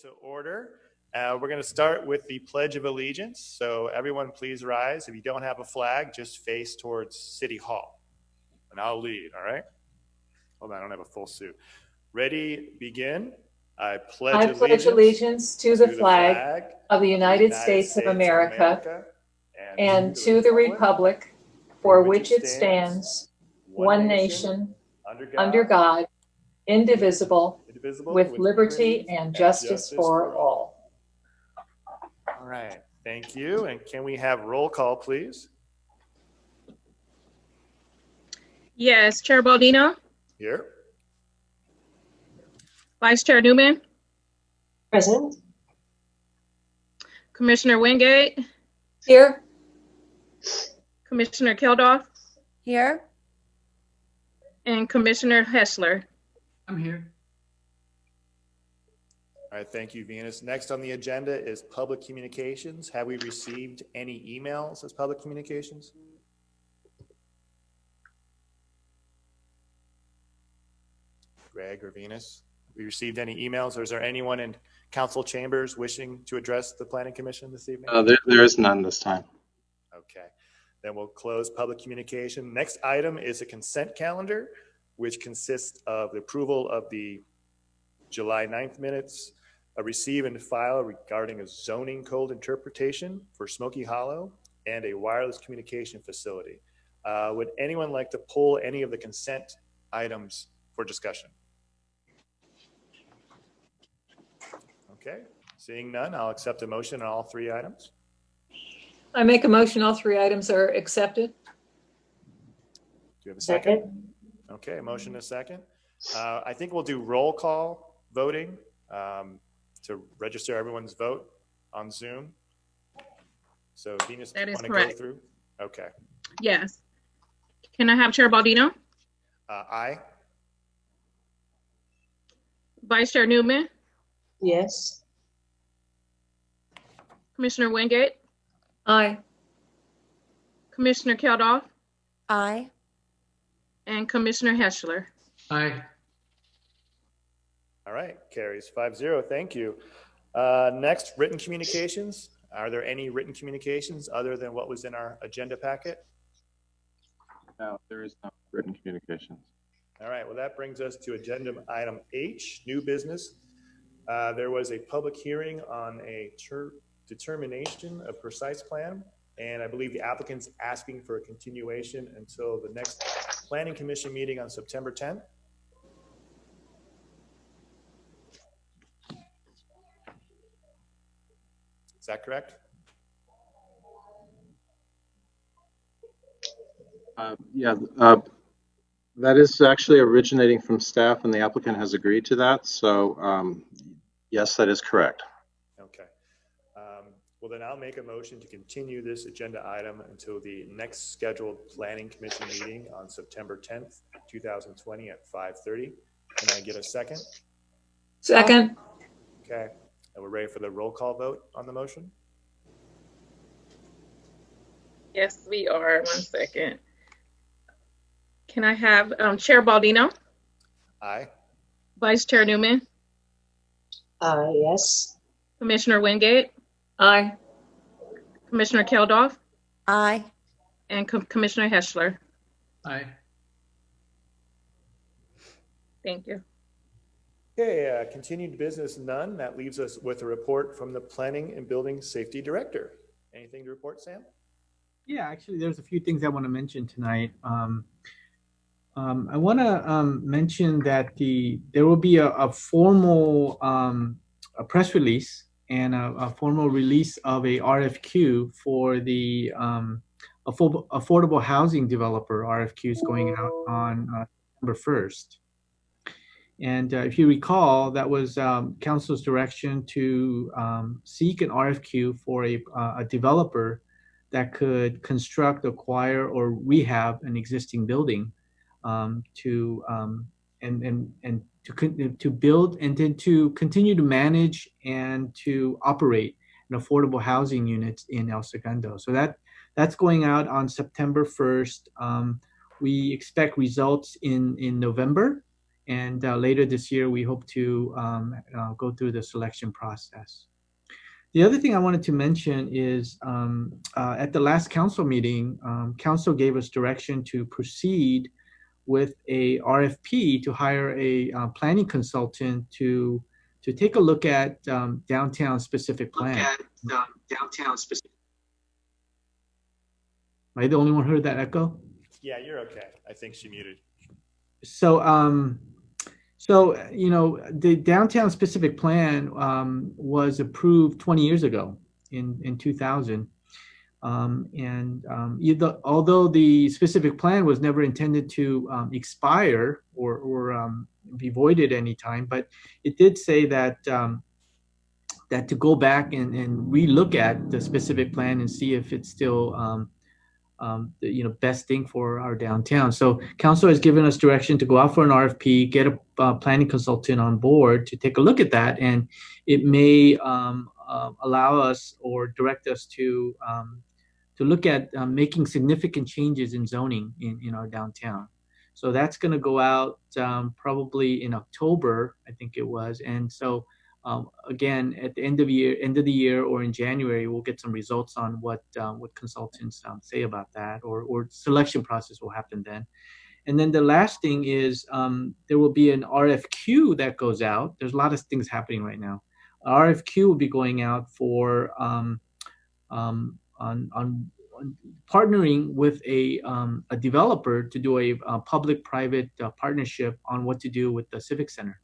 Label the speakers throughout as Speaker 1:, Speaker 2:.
Speaker 1: To order. We're going to start with the Pledge of Allegiance. So everyone please rise. If you don't have a flag, just face towards City Hall. And I'll lead, all right? Hold on, I don't have a full suit. Ready, begin. I pledge
Speaker 2: allegiance to the flag of the United States of America and to the republic for which it stands, one nation, under God, indivisible, with liberty and justice for all.
Speaker 1: All right, thank you. And can we have roll call, please?
Speaker 3: Yes, Chair Baldino.
Speaker 1: Here.
Speaker 3: Vice Chair Newman.
Speaker 2: Present.
Speaker 3: Commissioner Wingate.
Speaker 2: Here.
Speaker 3: Commissioner Kildoff.
Speaker 4: Here.
Speaker 3: And Commissioner Hessler.
Speaker 5: I'm here.
Speaker 1: All right, thank you, Venus. Next on the agenda is public communications. Have we received any emails as public communications? Greg or Venus, have we received any emails, or is there anyone in council chambers wishing to address the Planning Commission this evening?
Speaker 6: There is none this time.
Speaker 1: Okay, then we'll close public communication. Next item is a consent calendar, which consists of the approval of the July 9th minutes, a receive and file regarding a zoning code interpretation for Smoky Hollow, and a wireless communication facility. Would anyone like to pull any of the consent items for discussion? Okay, seeing none, I'll accept a motion on all three items.
Speaker 2: I make a motion all three items are accepted.
Speaker 1: Do you have a second? Okay, motion and a second. I think we'll do roll call voting to register everyone's vote on Zoom. So Venus,
Speaker 3: that is
Speaker 1: want to
Speaker 3: correct.
Speaker 1: go through? Okay.
Speaker 3: Yes. Can I have Chair Baldino?
Speaker 1: Aye.
Speaker 3: Vice Chair Newman.
Speaker 2: Yes.
Speaker 3: Commissioner Wingate.
Speaker 2: Aye.
Speaker 3: Commissioner Kildoff.
Speaker 4: Aye.
Speaker 3: And Commissioner Hessler.
Speaker 5: Aye.
Speaker 1: All right, carries 5-0. Thank you. Next, written communications. Are there any written communications other than what was in our agenda packet?
Speaker 6: No, there is no written communications.
Speaker 1: All right, well, that brings us to agenda item H, new business. There was a public hearing on a determination of precise plan, and I believe the applicant's asking for a continuation until the next Planning Commission meeting on September 10th. Is that correct?
Speaker 6: That is actually originating from staff, and the applicant has agreed to that. So, yes, that is correct.
Speaker 1: Okay. Well, then I'll make a motion to continue this agenda item until the next scheduled Planning Commission meeting on September 10th, 2020 at 5:30. Can I get a second?
Speaker 2: Second.
Speaker 1: Okay. And we're ready for the roll call vote on the motion?
Speaker 3: Yes, we are. 1 second. Can I have Chair Baldino?
Speaker 1: Aye.
Speaker 3: Vice Chair Newman?
Speaker 2: Yes.
Speaker 3: Commissioner Wingate?
Speaker 2: Aye.
Speaker 3: Commissioner Kildoff?
Speaker 4: Aye.
Speaker 3: And Commissioner Hessler?
Speaker 5: Aye.
Speaker 3: Thank you.
Speaker 1: Okay, continued business, none. That leaves us with a report from the Planning and Building Safety Director. Anything to report, Sam?
Speaker 5: Yeah, actually, there's a few things I want to mention tonight. I want to mention that there will be a formal a press release and a formal release of a RFQ for the affordable housing developer. RFQ is going out on September 1st. And if you recall, that was Council's direction to seek an RFQ for a developer that could construct, acquire, or rehab an existing building to build and then to continue to manage and to operate an affordable housing units in El Segundo. So that's going out on September 1st. We expect results in November. And later this year, we hope to go through the selection process. The other thing I wanted to mention is at the last council meeting, council gave us direction to proceed with a RFP to hire a planning consultant to take a look at downtown specific plan. Am I the only one who heard that echo?
Speaker 1: Yeah, you're okay. I think she muted.
Speaker 5: So, you know, the downtown specific plan was approved 20 years ago in 2000. Although the specific plan was never intended to expire or be voided any time, but it did say that that to go back and relook at the specific plan and see if it's still the best thing for our downtown. So council has given us direction to go out for an RFP, get a planning consultant on board to take a look at that, and it may allow us or direct us to look at making significant changes in zoning in our downtown. So that's going to go out probably in October, I think it was. And so again, at the end of the year, or in January, we'll get some results on what consultants say about that, or selection process will happen then. And then the last thing is there will be an RFQ that goes out. There's a lot of things happening right now. RFQ will be going out for on partnering with a developer to do a public-private partnership on what to do with the Civic Center.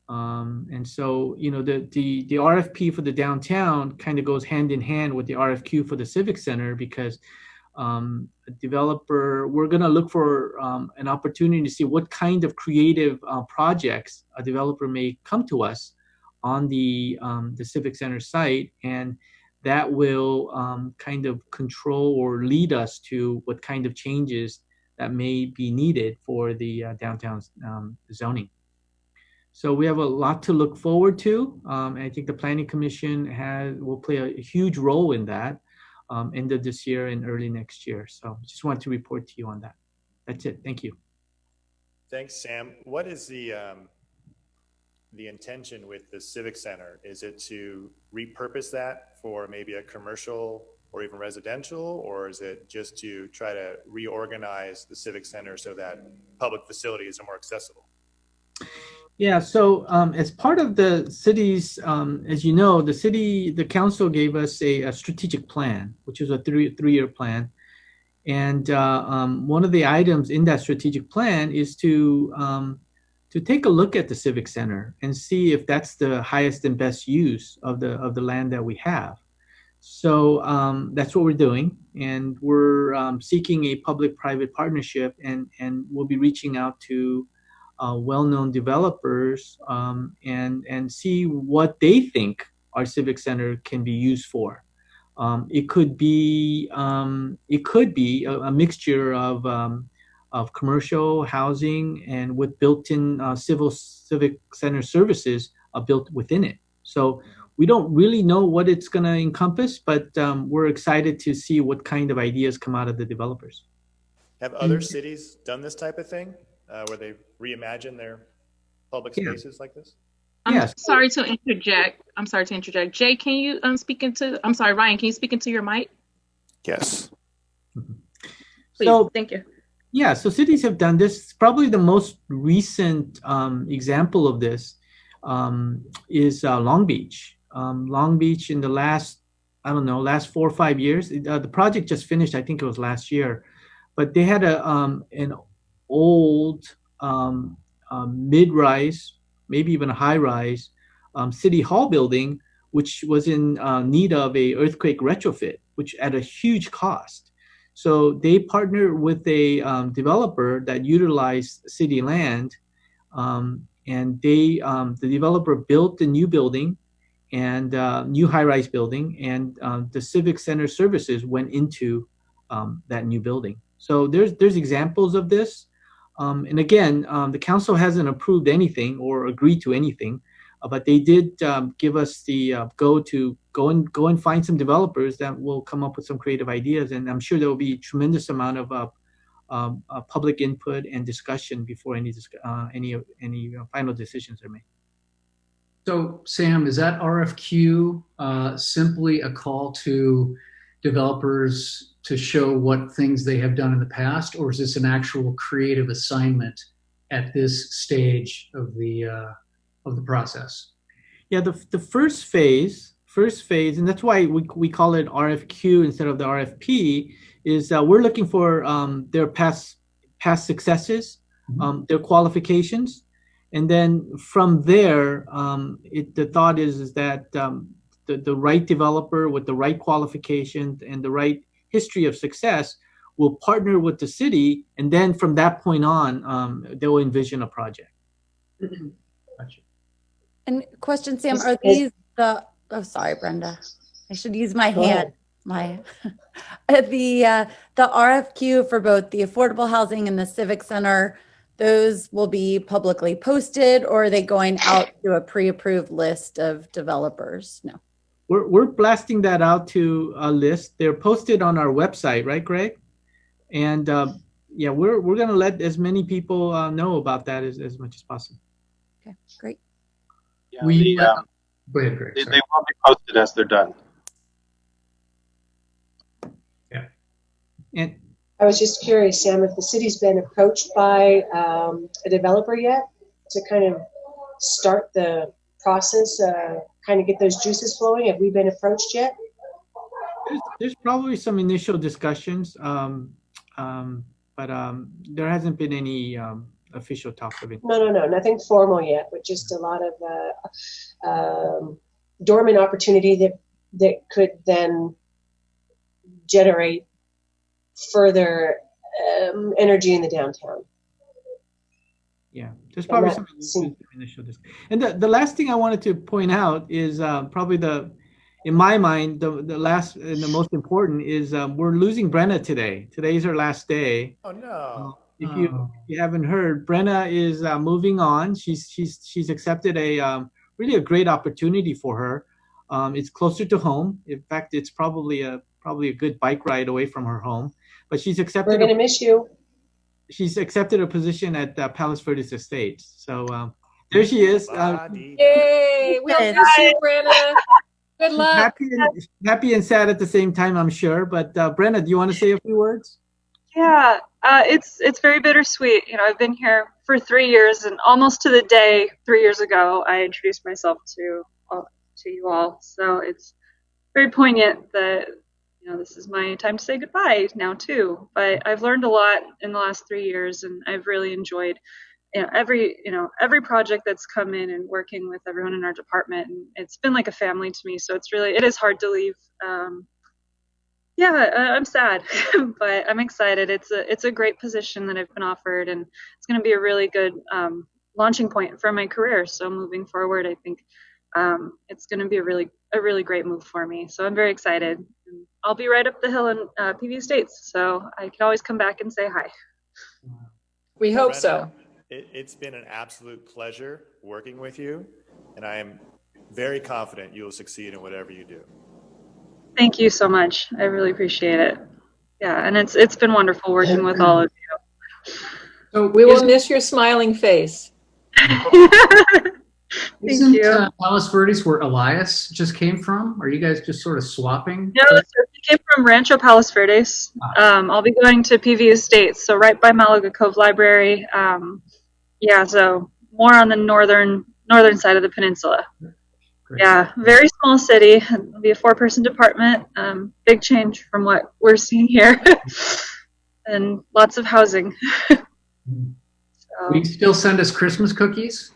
Speaker 5: And so, you know, the RFP for the downtown kind of goes hand in hand with the RFQ for the Civic Center, because a developer, we're going to look for an opportunity to see what kind of creative projects a developer may come to us on the Civic Center site, and that will kind of control or lead us to what kind of changes that may be needed for the downtown zoning. So we have a lot to look forward to. And I think the Planning Commission will play a huge role in that end of this year and early next year. So just wanted to report to you on that. That's it. Thank you.
Speaker 1: Thanks, Sam. What is the intention with the Civic Center? Is it to repurpose that for maybe a commercial or even residential, or is it just to try to reorganize the Civic Center so that public facilities are more accessible?
Speaker 5: Yeah, so as part of the city's, as you know, the council gave us a strategic plan, which is a three-year plan. And one of the items in that strategic plan is to take a look at the Civic Center and see if that's the highest and best use of the land that we have. So that's what we're doing, and we're seeking a public-private partnership, and we'll be reaching out to well-known developers and see what they think our Civic Center can be used for. It could be a mixture of commercial housing and with built-in civic center services built within it. So we don't really know what it's going to encompass, but we're excited to see what kind of ideas come out of the developers.
Speaker 1: Have other cities done this type of thing, where they reimagine their public spaces like this?
Speaker 5: Yes.
Speaker 3: Sorry to interject. Jay, can you Ryan, can you speak into your mic?
Speaker 1: Yes.
Speaker 3: Please,
Speaker 5: So,
Speaker 3: thank you.
Speaker 5: yeah, so cities have done this. Probably the most recent example of this is Long Beach. Long Beach in the last 4 or 5 years. The project just finished, I think it was last year. But they had an old mid-rise, maybe even a high-rise city hall building, which was in need of a earthquake retrofit, which at a huge cost. So they partnered with a developer that utilized city land, and the developer built the new building and new high-rise building, and the Civic Center services went into that new building. So there's examples of this. And again, the council hasn't approved anything or agreed to anything, but they did give us the go and find some developers that will come up with some creative ideas. And I'm sure there will be a tremendous amount of public input and discussion before any final decisions are made.
Speaker 7: So, Sam, is that RFQ simply a call to developers to show what things they have done in the past, or is this an actual creative assignment at this stage of the process?
Speaker 5: Yeah, the first phase, and that's why we call it RFQ instead of the RFP, is we're looking for their past successes, their qualifications, and then from there, the thought is that the right developer with the right qualifications and the right history of success will partner with the city, and then from that point on, they'll envision a project.
Speaker 7: Gotcha.
Speaker 4: And question, Sam, are these oh, sorry, Brenda. I should use my hand. The RFQ for both the affordable housing and the civic center, those will be publicly posted, or are they going out to a pre-approved list of developers? No.
Speaker 5: We're blasting that out to a list. They're posted on our website, right, Greg? And yeah, we're going to let as many people know about that as much as possible.
Speaker 4: Okay, great.
Speaker 6: Yeah,
Speaker 7: Go ahead, Greg.
Speaker 6: they will be posted as they're done.
Speaker 7: Yeah.
Speaker 5: And
Speaker 8: I was just curious, Sam, if the city's been approached by a developer yet to kind of start the process, kind of get those juices flowing. Have we been approached yet?
Speaker 5: there's probably some initial discussions, but there hasn't been any official talk of it.
Speaker 8: No, nothing formal yet, but just a lot of dormant opportunity that could then generate further energy in the downtown.
Speaker 5: Yeah, there's probably some initial discussion. And the last thing I wanted to point out is probably in my mind, the last and the most important is we're losing Brenna today. Today's her last day.
Speaker 1: Oh, no.
Speaker 5: If you haven't heard, Brenna is moving on. She's accepted really a great opportunity for her. It's closer to home. In fact, it's probably a good bike ride away from her home. But she's accepted.
Speaker 8: We're going to miss you.
Speaker 5: She's accepted a position at Palos Verdes Estates. So there she is.
Speaker 2: Yay! We'll miss you, Brenna. Good luck.
Speaker 5: Happy and sad at the same time, I'm sure. But Brenna, do you want to say a few words?
Speaker 9: Yeah, it's very bittersweet. You know, I've been here for 3 years, and almost to the day 3 years ago, I introduced myself to you all. So it's very poignant that this is my time to say goodbye now too. But I've learned a lot in the last 3 years, and I've really enjoyed every project that's come in and working with everyone in our department. And it's been like a family to me. So it is hard to leave. I'm sad, but I'm excited. It's a great position that I've been offered, and it's going to be a really good launching point for my career. So moving forward, I think it's going to be a really great move for me. So I'm very excited. I'll be right up the hill in PV Estates, so I can always come back and say hi.
Speaker 2: We hope
Speaker 1: Brenda,
Speaker 2: so.
Speaker 1: It's been an absolute pleasure working with you, and I am very confident you will succeed in whatever you do.
Speaker 9: Thank you so much. I really appreciate it. Yeah, and it's been wonderful working with all of you.
Speaker 7: So
Speaker 2: We will miss your smiling face.
Speaker 9: Thank you.
Speaker 7: Palos Verdes where Elias just came from? Are you guys just sort of swapping?
Speaker 9: No, so he came from Rancho Palos Verdes. I'll be going to PV Estates, so right by Malaga Cove Library. So more on the northern side of the peninsula.
Speaker 7: Great.
Speaker 9: Yeah, very small city. It'll be a 4-person department. Big change from what we're seeing here, and lots of housing.
Speaker 7: Will you still send us Christmas cookies?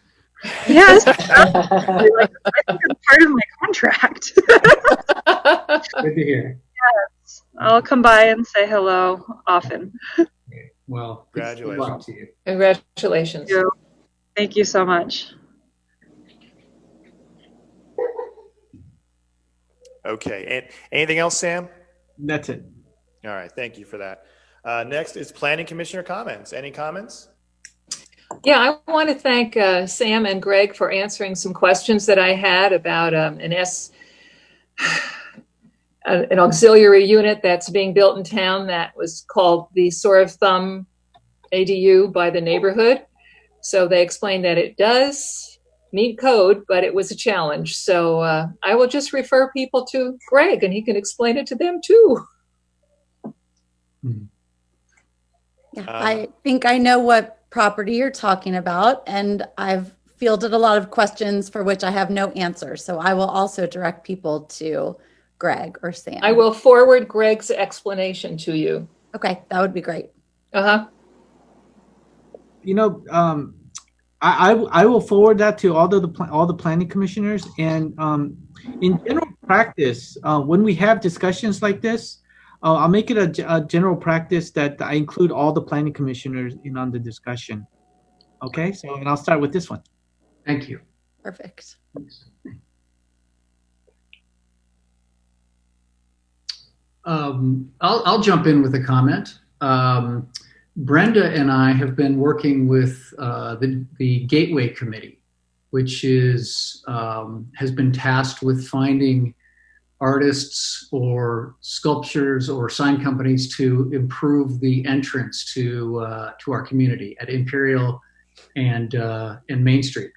Speaker 9: Yes, absolutely. I think it's part of my contract.
Speaker 7: Good to hear.
Speaker 9: Yes, I'll come by and say hello often.
Speaker 7: Okay. Well, good luck to you.
Speaker 2: Congratulations.
Speaker 9: Thank you so much.
Speaker 1: Okay, and anything else, Sam?
Speaker 5: That's it.
Speaker 1: All right, thank you for that. Next is Planning Commissioner comments. Any comments?
Speaker 2: Yeah, I want to thank Sam and Greg for answering some questions that I had about an auxiliary unit that's being built in town that was called the Sore of Thumb ADU by the neighborhood. So they explained that it does meet code, but it was a challenge. So I will just refer people to Greg and he can explain it to them too.
Speaker 4: Yeah, I think I know what property you're talking about, and I've fielded a lot of questions for which I have no answer. So I will also direct people to Greg or Sam.
Speaker 2: I will forward Greg's explanation to you.
Speaker 4: Okay, that would be great.
Speaker 2: Uh-huh.
Speaker 5: You know, I will forward that to all the planning commissioners. And in general practice, when we have discussions like this, I'll make it a general practice that I include all the planning commissioners in on the discussion. Okay, so and I'll start with this one.
Speaker 7: Thank you.
Speaker 4: Perfect.
Speaker 7: I'll jump in with a comment. Brenda and I have been working with the Gateway Committee, which is has been tasked with finding artists or sculptures or sign companies to improve the entrance to our community at Imperial and Main Street.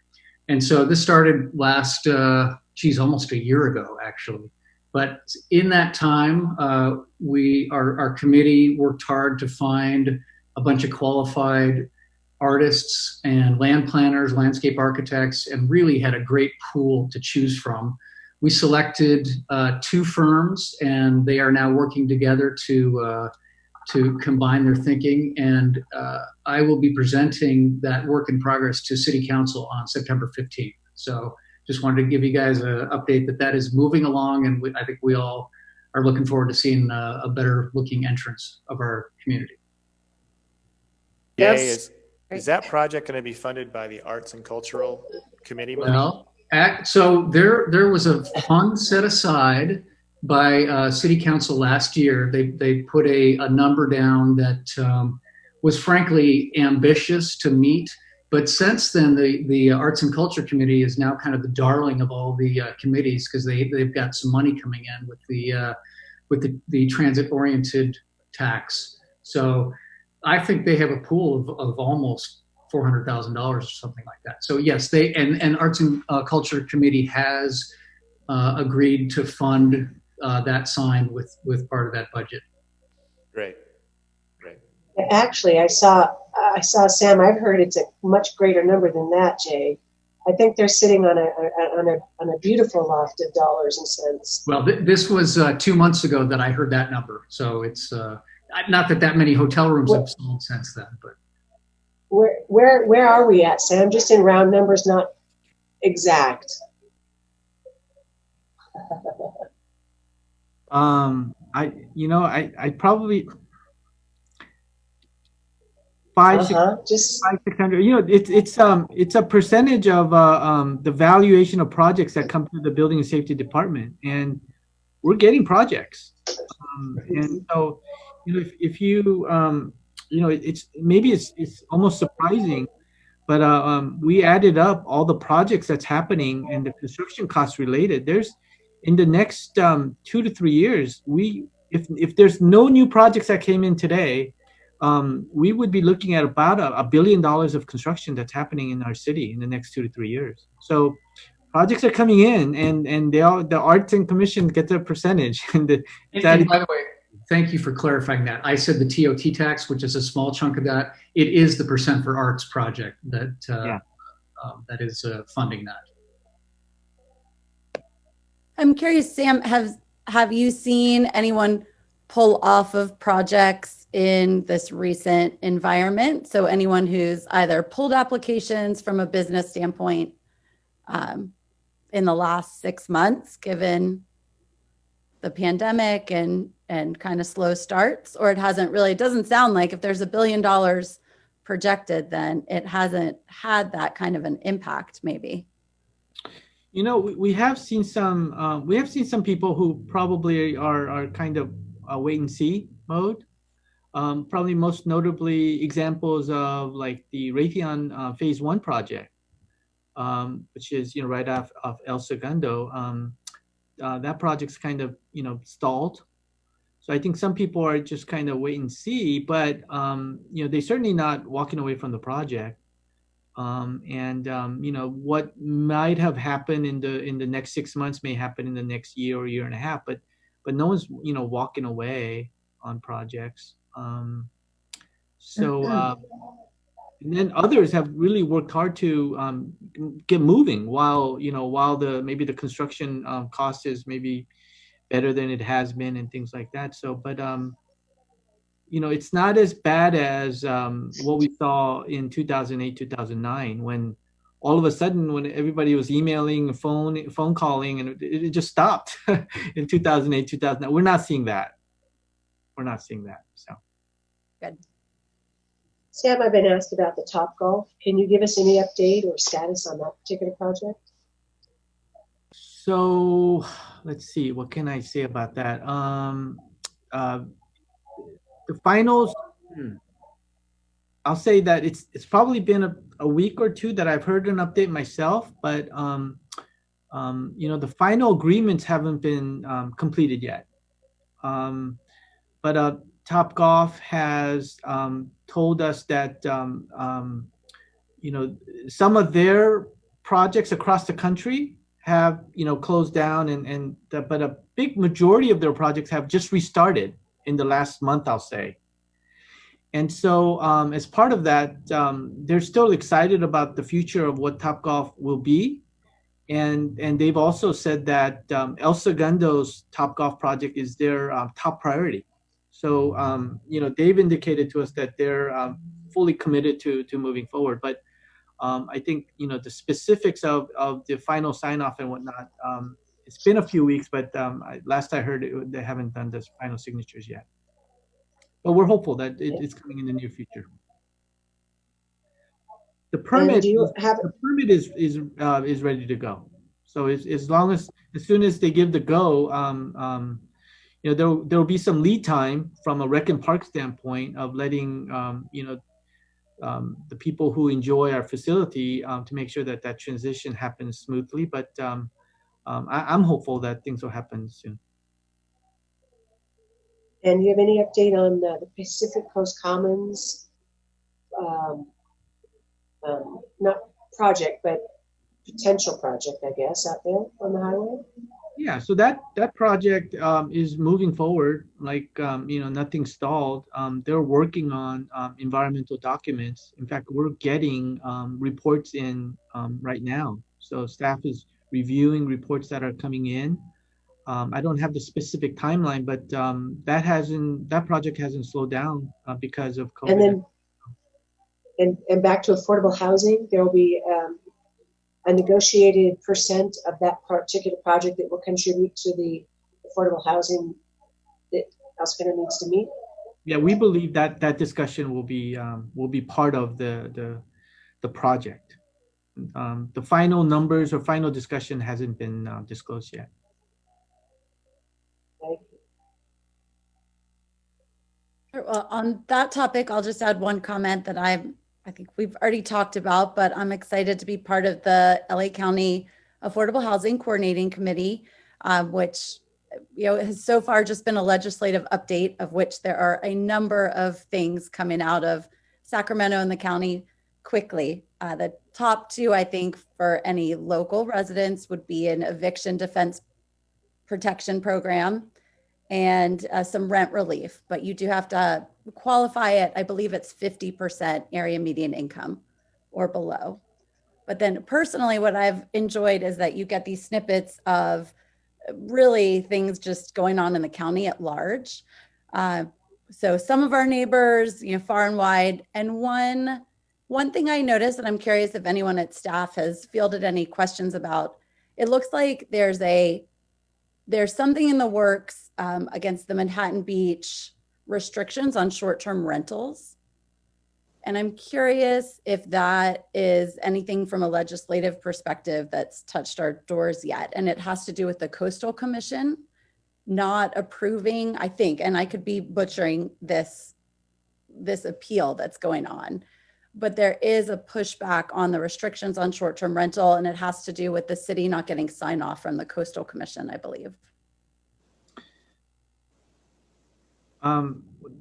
Speaker 7: And so this started last, almost a year ago, actually. But in that time, our committee worked hard to find a bunch of qualified artists and land planners, landscape architects, and really had a great pool to choose from. We selected 2 firms, and they are now working together to combine their thinking. And I will be presenting that work in progress to City Council on September 15th. So just wanted to give you guys an update that is moving along, and I think we all are looking forward to seeing a better looking entrance of our community.
Speaker 1: Yes. Is that project going to be funded by the Arts and Cultural Committee money?
Speaker 7: Well, so there was a fund set aside by City Council last year. They put a number down that was frankly ambitious to meet. But since then, the Arts and Culture Committee is now kind of the darling of all the committees because they've got some money coming in with the transit-oriented tax. So I think they have a pool of almost $400,000 or something like that. So yes, and Arts and Culture Committee has agreed to fund that sign with part of that budget.
Speaker 1: Great.
Speaker 8: Actually, I saw Sam. I've heard it's a much greater number than that, Jay. I think they're sitting on a beautiful loft of dollars and cents.
Speaker 7: Well, this was 2 months ago that I heard that number. So it's not that many hotel rooms have sold since then, but.
Speaker 8: Where are we at, Sam? Just in round numbers, not exact.
Speaker 5: I probably 600. It's a percentage of the valuation of projects that come through the Building and Safety Department, and we're getting projects. And so, if you it's almost surprising, but we added up all the projects that's happening and the construction costs related. There's in the next 2 to 3 years, if there's no new projects that came in today, we would be looking at about $1 billion of construction that's happening in our city in the next 2 to 3 years. So projects are coming in, and the Arts and Commission get their percentage. And by
Speaker 7: the way, thank you for clarifying that. I said the TOT tax, which is a small chunk of that. It is the Percent for Arts project that is funding that.
Speaker 4: I'm curious, Sam, have you seen anyone pull off of projects in this recent environment? So anyone who's either pulled applications from a business standpoint in the last 6 months, given the pandemic and kind of slow starts, or it doesn't sound like if there's $1 billion projected, then it hasn't had that kind of an impact maybe.
Speaker 5: We have seen some people who probably are kind of a wait and see mode. Probably most notably examples of like the Raytheon Phase 1 project, which is right off El Segundo. that project's kind of, stalled. So I think some people are just kind of wait and see, but they're certainly not walking away from the project. What might have happened in the next 6 months may happen in the next year or year and a half, but no one's walking away on projects. And then others have really worked hard to get moving while maybe the construction cost is maybe better than it has been and things like that. So, but it's not as bad as what we saw in 2008, 2009, when all of a sudden, when everybody was emailing, phone calling, and it just stopped in 2008, 2009. We're not seeing that. So
Speaker 4: Good.
Speaker 8: Sam, I've been asked about the Topgolf. Can you give us any update or status on that particular project?
Speaker 5: So let's see. What can I say about that? The finals. I'll say that it's probably been a week or two that I've heard an update myself, but the final agreements haven't been completed yet. But Topgolf has told us that some of their projects across the country have closed down, but a big majority of their projects have just restarted in the last month, I'll say. And so as part of that, they're still excited about the future of what Topgolf will be. And they've also said that El Segundo's Topgolf project is their top priority. So, they've indicated to us that they're fully committed to moving forward. But I think, the specifics of the final sign off and whatnot, it's been a few weeks, but last I heard they haven't done the final signatures yet. But we're hopeful that it's coming in the near future. The permit is ready to go. So as soon as they give the go, there will be some lead time from a rec and park standpoint of letting the people who enjoy our facility to make sure that transition happens smoothly. But I'm hopeful that things will happen soon.
Speaker 8: And do you have any update on the Pacific Coast Commons, not project, but potential project, I guess, out there on the highway?
Speaker 5: Yeah, so that project is moving forward like, nothing stalled. They're working on environmental documents. In fact, we're getting reports in right now. So staff is reviewing reports that are coming in. I don't have the specific timeline, but that project hasn't slowed down because of COVID.
Speaker 8: And then, and back to affordable housing, there will be a negotiated percent of that particular project that will contribute to the affordable housing that El Segundo needs to meet.
Speaker 5: Yeah, we believe that discussion will be part of the project. The final numbers or final discussion hasn't been disclosed yet.
Speaker 4: Well, on that topic, I'll just add one comment that I think we've already talked about, but I'm excited to be part of the LA County Affordable Housing Coordinating Committee, which has so far just been a legislative update, of which there are a number of things coming out of Sacramento and the county quickly. The top two, I think, for any local residents would be an eviction defense protection program and some rent relief, but you do have to qualify it. I believe it's 50% area median income or below. But then personally, what I've enjoyed is that you get these snippets of really things just going on in the county at large. So some of our neighbors, far and wide. And one thing I noticed, and I'm curious if anyone at staff has fielded any questions about, it looks like there's something in the works against the Manhattan Beach restrictions on short-term rentals. And I'm curious if that is anything from a legislative perspective that's touched our doors yet. And it has to do with the Coastal Commission not approving, I think, and I could be butchering this appeal that's going on, but there is a pushback on the restrictions on short-term rental, and it has to do with the city not getting sign off from the Coastal Commission, I believe.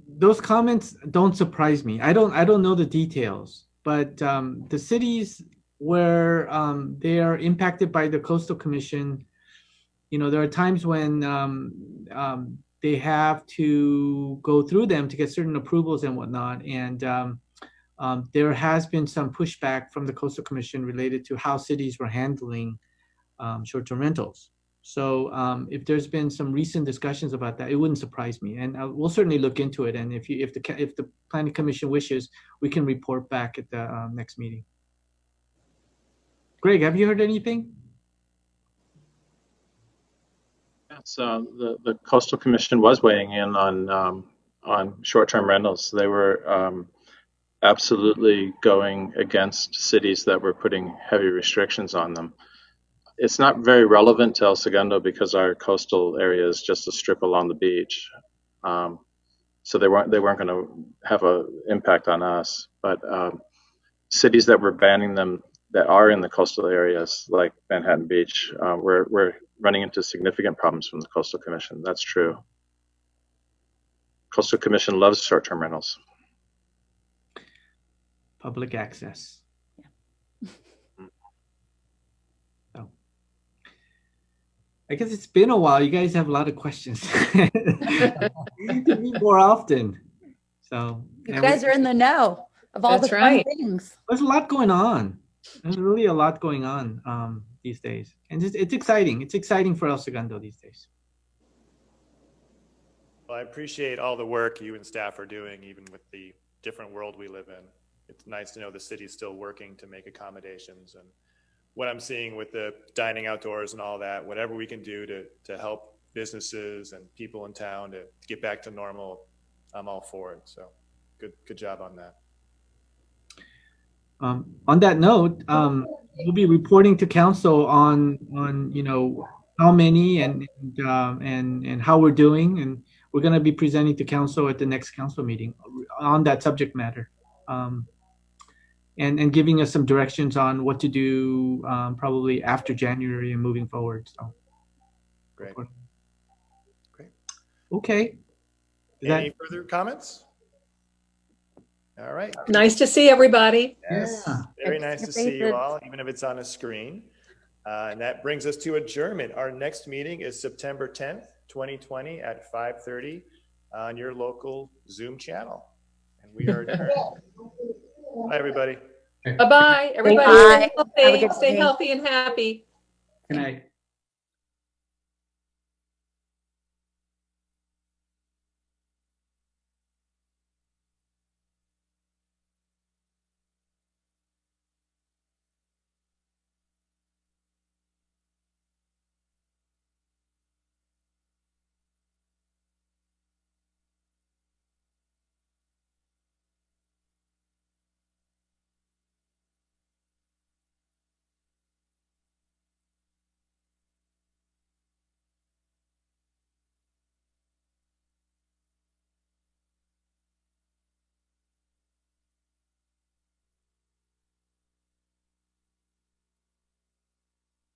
Speaker 5: Those comments don't surprise me. I don't know the details, but the cities where they are impacted by the Coastal Commission, there are times when they have to go through them to get certain approvals and whatnot. And there has been some pushback from the Coastal Commission related to how cities were handling short-term rentals. So if there's been some recent discussions about that, it wouldn't surprise me, and we'll certainly look into it. And if the Planning Commission wishes, we can report back at the next meeting. Greg, have you heard anything?
Speaker 6: So the Coastal Commission was weighing in on short-term rentals. They were absolutely going against cities that were putting heavy restrictions on them. It's not very relevant to El Segundo because our coastal area is just a strip along the beach, so they weren't going to have an impact on us. But cities that were banning them that are in the coastal areas, like Manhattan Beach, we're running into significant problems from the Coastal Commission. That's true. Coastal Commission loves short-term rentals.
Speaker 5: Public access. I guess it's been a while. You guys have a lot of questions. You need to meet more often. So
Speaker 4: You guys are in the know of all
Speaker 2: That's
Speaker 4: the
Speaker 2: right.
Speaker 4: fun things.
Speaker 5: there's a lot going on. There's really a lot going on these days, and it's exciting. It's exciting for El Segundo these days.
Speaker 1: Well, I appreciate all the work you and staff are doing, even with the different world we live in. It's nice to know the city's still working to make accommodations, and what I'm seeing with the dining outdoors and all that, whatever we can do to help businesses and people in town to get back to normal, I'm all for it. So good job on that.
Speaker 5: On that note, we'll be reporting to council on how many and how we're doing, and we're going to be presenting to council at the next council meeting on that subject matter, and giving us some directions on what to do probably after January and moving forward. So
Speaker 1: Great.
Speaker 5: Okay.
Speaker 1: Any further comments? All right.
Speaker 2: Nice to see everybody.
Speaker 1: Yes.
Speaker 7: Yeah.
Speaker 1: Very
Speaker 4: Good to
Speaker 1: nice
Speaker 4: see
Speaker 1: to
Speaker 4: your
Speaker 1: see you
Speaker 4: faces.
Speaker 1: all, even if it's on a screen. And that brings us to adjournment. Our next meeting is September 10th, 2020 at 5:30 on your local Zoom channel. And we are adjourned. Bye, everybody.
Speaker 2: Bye-bye, everybody.
Speaker 4: Bye.
Speaker 2: Stay
Speaker 4: Have a good
Speaker 2: healthy, stay
Speaker 4: day.
Speaker 2: healthy and happy.
Speaker 5: Good night.